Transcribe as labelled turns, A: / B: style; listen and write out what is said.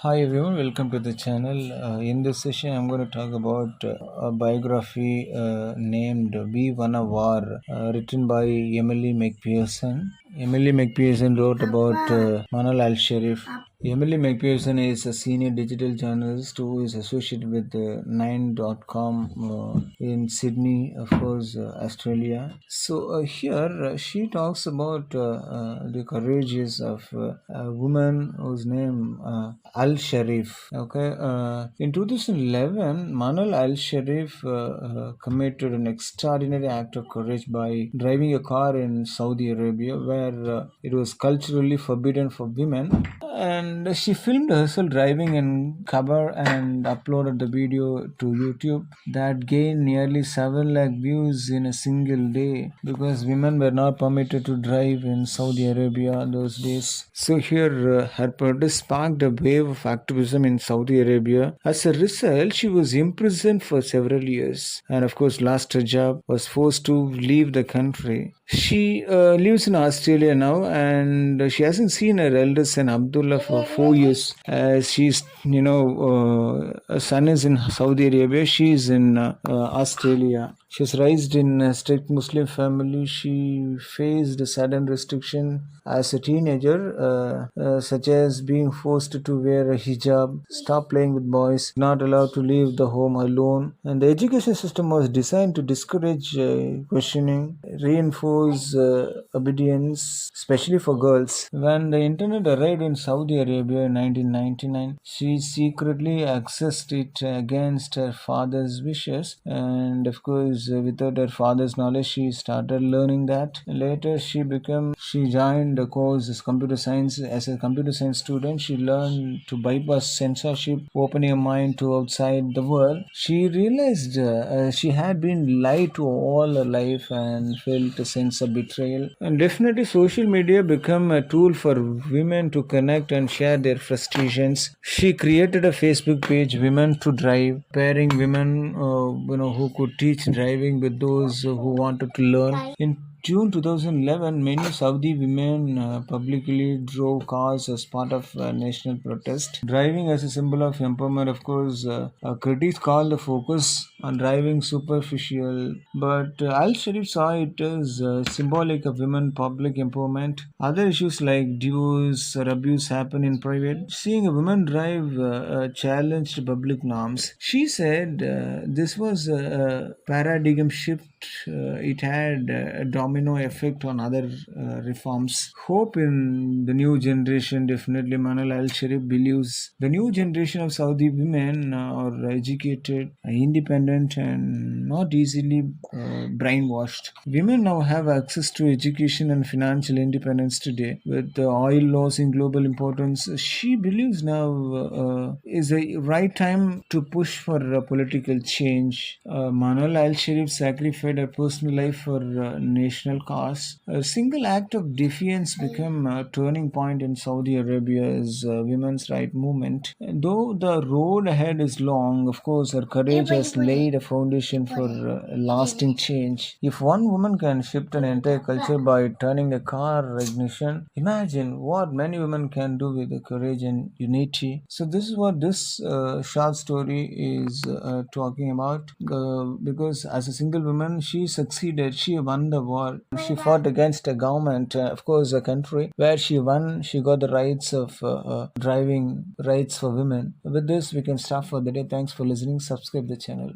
A: Hi everyone, welcome to the channel. In this session, I'm going to talk about a biography named We Won a War, written by Emily McPherson. Emily McPherson wrote about Manal Al Sharif. Emily McPherson is a senior digital journalist who is associated with Nine.com in Sydney, of course, Australia. So here she talks about the courageous of a woman whose name Al Sharif. Okay, in 2011, Manal Al Sharif committed an extraordinary act of courage by driving a car in Saudi Arabia, where it was culturally forbidden for women. And she filmed herself driving in Khabar and uploaded the video to YouTube that gained nearly 7 lakh views in a single day because women were not permitted to drive in Saudi Arabia those days. So here her protest sparked a wave of activism in Saudi Arabia. As a result, she was imprisoned for several years and of course lost her job, was forced to leave the country. She lives in Australia now and she hasn't seen her eldest son Abdullah for 4 years. She's, her son is in Saudi Arabia, she is in Australia. She was raised in a strict Muslim family. She faced sudden restriction as a teenager, such as being forced to wear a hijab, stop playing with boys, not allowed to leave the home alone. And the education system was designed to discourage questioning, reinforce obedience, especially for girls. When the internet arrived in Saudi Arabia in 1999, she secretly accessed it against her father's wishes, and of course, without her father's knowledge, she started learning that. Later, she joined the course as computer science. As a computer science student, she learned to bypass censorship, opening her mind to outside the world. She realized she had been lied to all her life and felt a sense of betrayal. And definitely, social media became a tool for women to connect and share their frustrations. She created a Facebook page, Women to Drive, pairing women, who could teach driving with those who wanted to learn. In June 2011, many Saudi women publicly drove cars as part of a national protest. Driving as a symbol of empowerment, of course, critics call the focus on driving superficial, but Al Sharif saw it as symbolic of women public empowerment. Other issues like divorce or abuse happen in private. Seeing a woman drive challenged public norms. She said this was a paradigm shift. It had a domino effect on other reforms. Hope in the new generation. Definitely, Manal Al Sharif believes the new generation of Saudi women are educated, independent, and not easily brainwashed. Women now have access to education and financial independence today. With the oil loss in global importance, she believes now is the right time to push for political change. Manal Al Sharif sacrificed her personal life for national cause. A single act of defiance became a turning point in Saudi Arabia's women's right movement. And though the road ahead is long, of course, her courage has laid a foundation for lasting change. If one woman can shift an entire culture by turning a car ignition, imagine what many women can do with the courage and unity. So this is what this short story is talking about. Because as a single woman, she succeeded. She won the war. She fought against a government, of course, a country where she won. She got the rights of driving rights for women. With this, we can stop for the day. Thanks for listening. Subscribe the channel.